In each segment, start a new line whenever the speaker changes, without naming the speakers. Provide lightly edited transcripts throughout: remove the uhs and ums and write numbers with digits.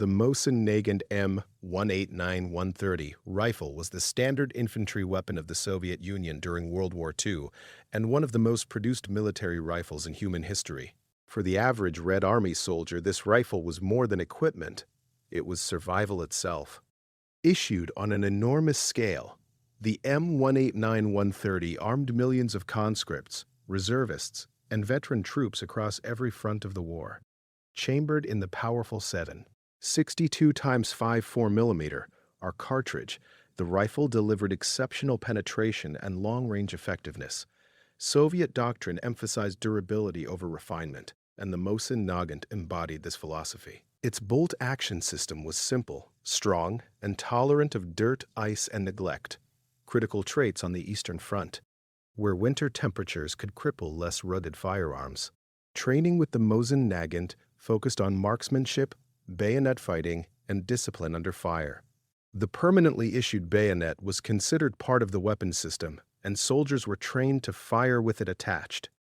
The Mosin-Nagant M189-130 rifle was the standard infantry weapon of the Soviet Union during World War II and one of the most produced military rifles in human history. For the average Red Army soldier, this rifle was more than equipment. It was survival itself. Issued on an enormous scale, the M189-130 armed millions of conscripts, reservists, and veteran troops across every front of the war. Chambered in the powerful 7.62 x 5.4mm, our cartridge, the rifle delivered exceptional penetration and long-range effectiveness. Soviet doctrine emphasized durability over refinement, and the Mosin-Nagant embodied this philosophy. Its bolt-action system was simple, strong, and tolerant of dirt, ice, and neglect, critical traits on the Eastern Front, where winter temperatures could cripple less rugged firearms. Training with the Mosin-Nagant focused on marksmanship, bayonet fighting, and discipline under fire. The permanently issued bayonet was considered part of the weapon system, and soldiers were trained to fire with it attached.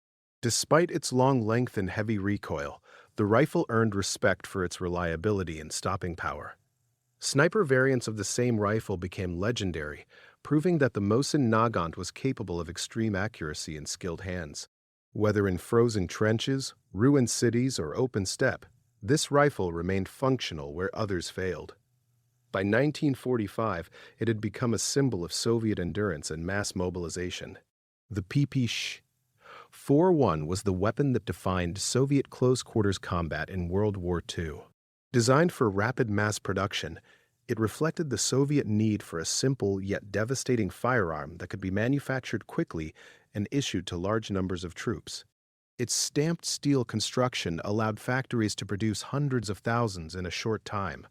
Despite its long length and heavy recoil, the rifle earned respect for its reliability and stopping power. Sniper variants of the same rifle became legendary, proving that the Mosin-Nagant was capable of extreme accuracy in skilled hands. Whether in frozen trenches, ruined cities, or open steppe, this rifle remained functional where others failed. By 1945, it had become a symbol of Soviet endurance and mass mobilization. The PP-41 was the weapon that defined Soviet close-quarters combat in World War II. Designed for rapid mass production, it reflected the Soviet need for a simple yet devastating firearm that could be manufactured quickly and issued to large numbers of troops. Its stamped steel construction allowed factories to produce hundreds of thousands in a short time,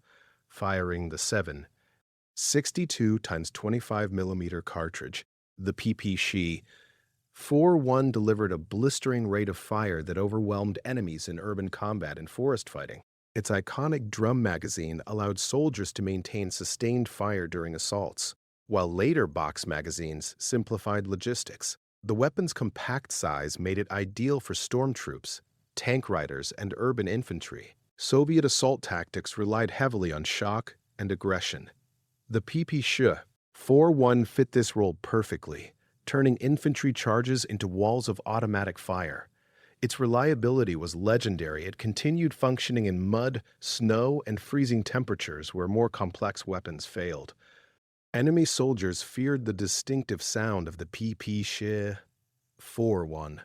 firing the 7.62 x 25mm cartridge. The PP-41 delivered a blistering rate of fire that overwhelmed enemies in urban combat and forest fighting. Its iconic drum magazine allowed soldiers to maintain sustained fire during assaults, while later box magazines simplified logistics. The weapon's compact size made it ideal for stormtroops, tank riders, and urban infantry. Soviet assault tactics relied heavily on shock and aggression. The PP-41 fit this role perfectly, turning infantry charges into walls of automatic fire. Its reliability was legendary. It continued functioning in mud, snow, and freezing temperatures where more complex weapons failed. Enemy soldiers feared the distinctive sound of the PP-41.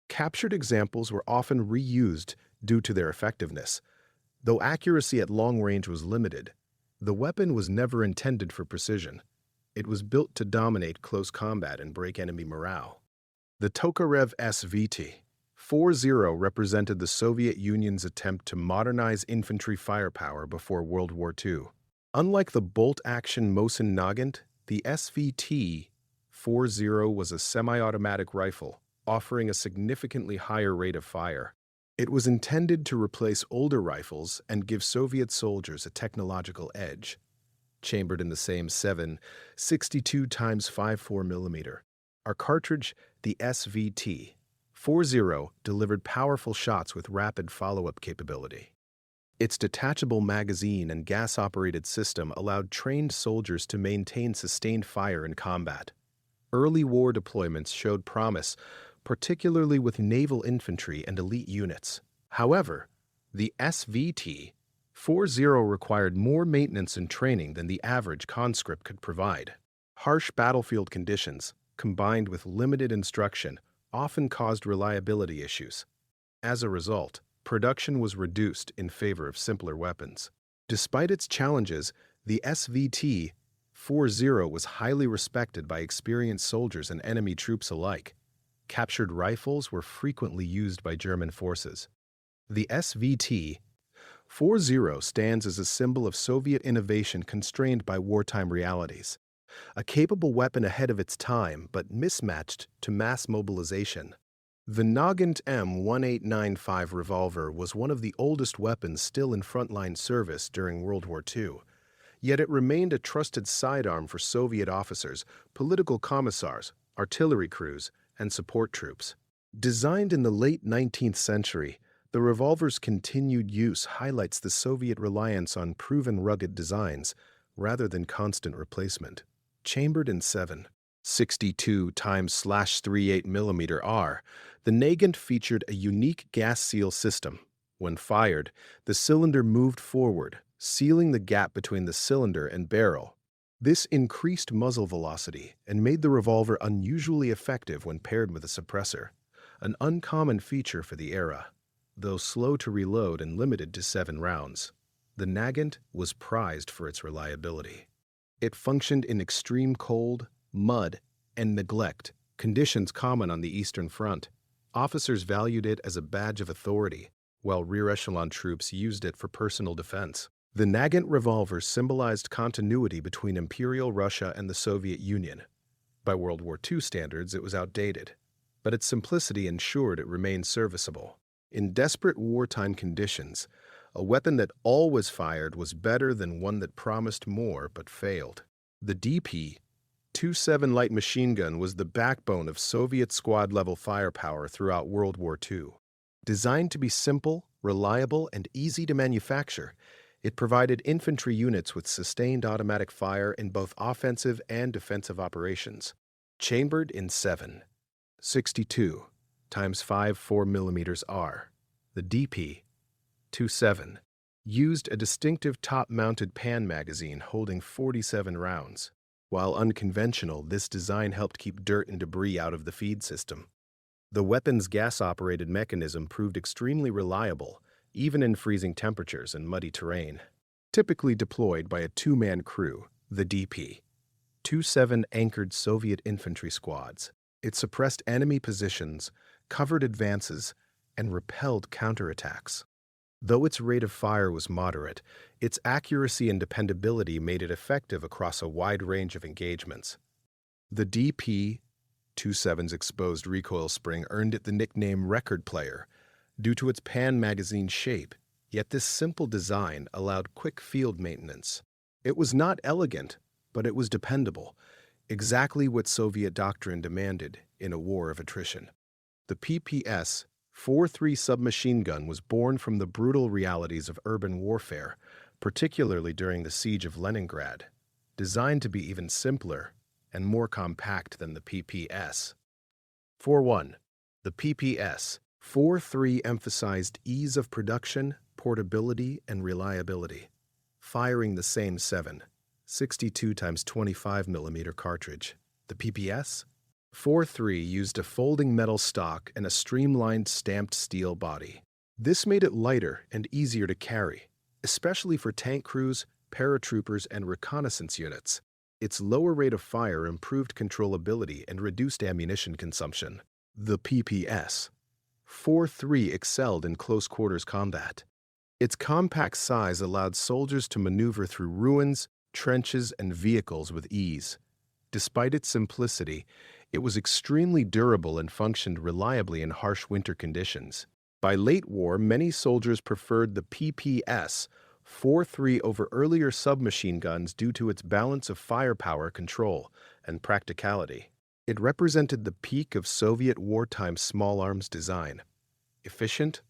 Captured examples were often reused due to their effectiveness. Though accuracy at long range was limited, the weapon was never intended for precision. It was built to dominate close combat and break enemy morale. The Tokarev SVT-40 represented the Soviet Union's attempt to modernize infantry firepower before World War II. Unlike the bolt-action Mosin-Nagant, the SVT-40 was a semi-automatic rifle, offering a significantly higher rate of fire. It was intended to replace older rifles and give Soviet soldiers a technological edge. Chambered in the same 7.62 x 5.4mm, our cartridge, the SVT-40, delivered powerful shots with rapid follow-up capability. Its detachable magazine and gas-operated system allowed trained soldiers to maintain sustained fire in combat. Early war deployments showed promise, particularly with naval infantry and elite units. However, the SVT-40 required more maintenance and training than the average conscript could provide. Harsh battlefield conditions, combined with limited instruction, often caused reliability issues. As a result, production was reduced in favor of simpler weapons. Despite its challenges, the SVT-40 was highly respected by experienced soldiers and enemy troops alike. Captured rifles were frequently used by German forces. The SVT-40 stands as a symbol of Soviet innovation constrained by wartime realities. A capable weapon ahead of its time, but mismatched to mass mobilization. The Nagant M1895 revolver was one of the oldest weapons still in frontline service during World War II, yet it remained a trusted sidearm for Soviet officers, political commissars, artillery crews, and support troops. Designed in the late 19th century, The revolver's continued use highlights the Soviet reliance on proven rugged designs rather than constant replacement. Chambered in 7.62 times /38 mm R, the Nagant featured a unique gas seal system. When fired, the cylinder moved forward, sealing the gap between the cylinder and barrel. This increased muzzle velocity and made the revolver unusually effective when paired with a suppressor, an uncommon feature for the era. Though slow to reload and limited to 7 rounds, the Nagant was prized for its reliability. It functioned in extreme cold, mud, and neglect, conditions common on the Eastern Front. Officers valued it as a badge of authority, while rear echelon troops used it for personal defense. The Nagant revolver symbolized continuity between Imperial Russia and the Soviet Union. By World War II standards, it was outdated, but its simplicity ensured it remained serviceable. In desperate wartime conditions, a weapon that always fired was better than one that promised more but failed. The DP-27 light machine gun was the backbone of Soviet squad-level firepower throughout World War II. Designed to be simple, reliable, and easy to manufacture, it provided infantry units with sustained automatic fire in both offensive and defensive operations. Chambered in 7.62 times 5.4 mm R, the DP-27 used a distinctive top-mounted pan magazine holding 47 rounds. While unconventional, this design helped keep dirt and debris out of the feed system. The weapon's gas-operated mechanism proved extremely reliable, even in freezing temperatures and muddy terrain. Typically deployed by a 2-man crew, the DP-27 anchored Soviet infantry squads. It suppressed enemy positions, covered advances, and repelled counterattacks. Though its rate of fire was moderate, its accuracy and dependability made it effective across a wide range of engagements. The DP-27's exposed recoil spring earned it the nickname "record player" due to its pan magazine shape, yet this simple design allowed quick field maintenance. It was not elegant, but it was dependable, exactly what Soviet doctrine demanded in a war of attrition. The PPS-43 submachine gun was born from the brutal realities of urban warfare, particularly during the siege of Leningrad, designed to be even simpler and more compact than the PPS-41. The PPS-43 emphasized ease of production, portability, and reliability, firing the same 7.62 times 25 mm cartridge. The PPS-43 used a folding metal stock and a streamlined stamped steel body. This made it lighter and easier to carry, especially for tank crews, paratroopers, and reconnaissance units. Its lower rate of fire improved controllability and reduced ammunition consumption. The PPS-43 excelled in close-quarters combat. Its compact size allowed soldiers to maneuver through ruins, trenches, and vehicles with ease. Despite its simplicity, it was extremely durable and functioned reliably in harsh winter conditions. By late war, many soldiers preferred the PPS-43 over earlier submachine guns due to its balance of firepower, control, and practicality. It represented the peak of Soviet wartime small arms design, efficient,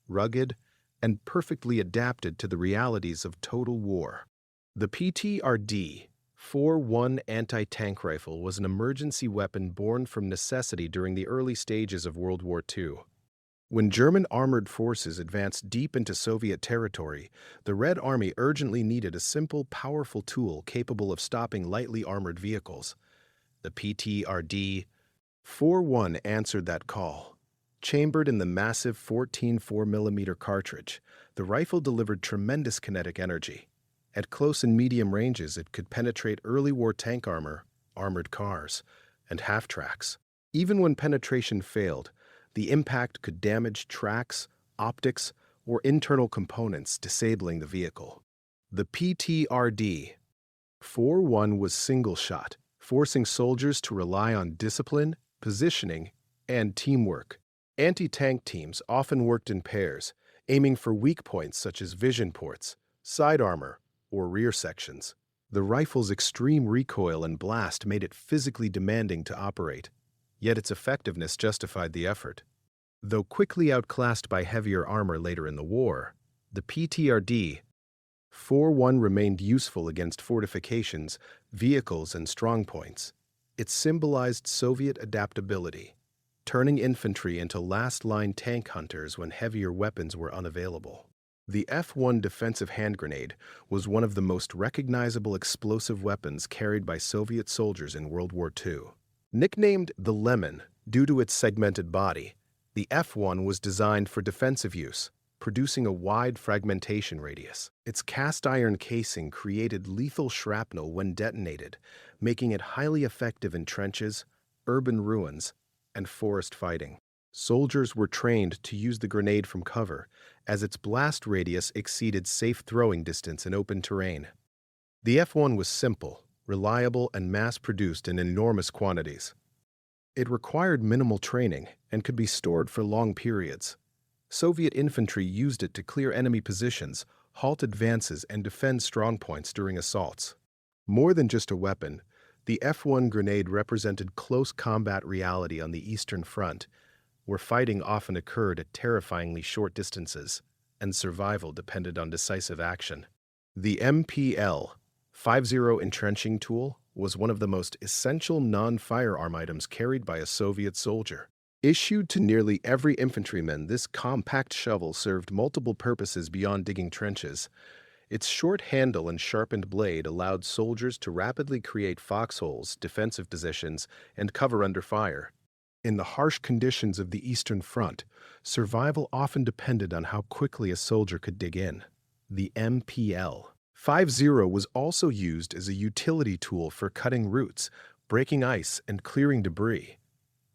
rugged, and perfectly adapted to the realities of total war. The PTRD-41 anti-tank rifle was an emergency weapon born from necessity during the early stages of World War II. When German armored forces advanced deep into Soviet territory, the Red Army urgently needed a simple, powerful tool capable of stopping lightly armored vehicles. The PTRD-41 answered that call. Chambered in the massive 14.4 mm cartridge, the rifle delivered tremendous kinetic energy. At close and medium ranges, it could penetrate early war tank armor, armored cars, and half-tracks. Even when penetration failed, the impact could damage tracks, optics, or internal components, disabling the vehicle. The PTRD-41 was single-shot, forcing soldiers to rely on discipline, positioning, and teamwork. Anti-tank teams often worked in pairs, aiming for weak points such as vision ports, side armor, or rear sections. The rifle's extreme recoil and blast made it physically demanding to operate, yet its effectiveness justified the effort. Though quickly outclassed by heavier armor later in the war, the PTRD 4-1 remained useful against fortifications, vehicles, and strongpoints. It symbolized Soviet adaptability, turning infantry into last-line tank hunters when heavier weapons were unavailable. The F-1 defensive hand grenade was one of the most recognizable explosive weapons carried by Soviet soldiers in World War II. Nicknamed the Lemon due to its segmented body, the F-1 was designed for defensive use, producing a wide fragmentation radius. Its cast-iron casing created lethal shrapnel when detonated, making it highly effective in trenches, urban ruins, and forest fighting. Soldiers were trained to use the grenade from cover, as its blast radius exceeded safe throwing distance in open terrain. The F-1 was simple, reliable, and mass-produced in enormous quantities. It required minimal training and could be stored for long periods. Soviet infantry used it to clear enemy positions, halt advances, and defend strongpoints during assaults. More than just a weapon, the F-1 grenade represented close combat reality on the Eastern Front, where fighting often occurred at terrifyingly short distances, and survival depended on decisive action. The MPL-50 entrenching tool was one of the most essential non-firearm items carried by a Soviet soldier. Issued to nearly every infantryman, this compact shovel served multiple purposes beyond digging trenches. Its short handle and sharpened blade allowed soldiers to rapidly create foxholes, defensive positions, and cover under fire. In the harsh conditions of the Eastern Front, survival often depended on how quickly a soldier could dig in. The MPL-50 was also used as a utility tool for cutting routes, breaking ice, and clearing debris.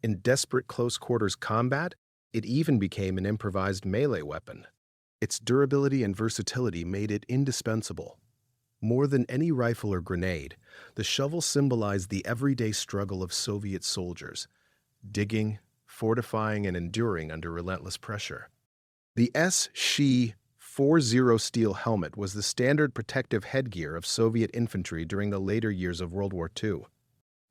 In desperate close-quarters combat, it even became an improvised melee weapon. Its durability and versatility made it indispensable. More than any rifle or grenade, the shovel symbolized the everyday struggle of Soviet soldiers, digging, fortifying, and enduring under relentless pressure. The SH-40 steel helmet was the standard protective headgear of Soviet infantry during the later years of World War II.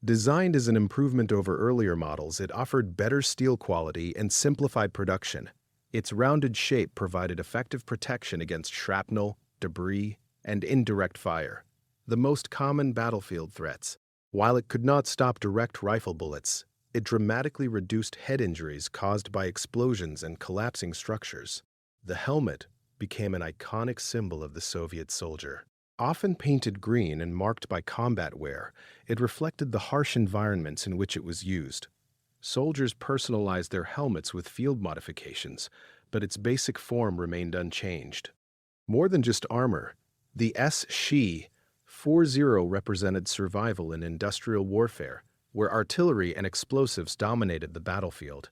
Designed as an improvement over earlier models, it offered better steel quality and simplified production. Its rounded shape provided effective protection against shrapnel, debris, and indirect fire, the most common battlefield threats. While it could not stop direct rifle bullets, it dramatically reduced head injuries caused by explosions and collapsing structures. The helmet became an iconic symbol of the Soviet soldier. Often painted green and marked by combat wear, it reflected the harsh environments in which it was used. Soldiers personalized their helmets with field modifications, but its basic form remained unchanged. More than just armor, the SH-40 represented survival in industrial warfare, where artillery and explosives dominated the battlefield.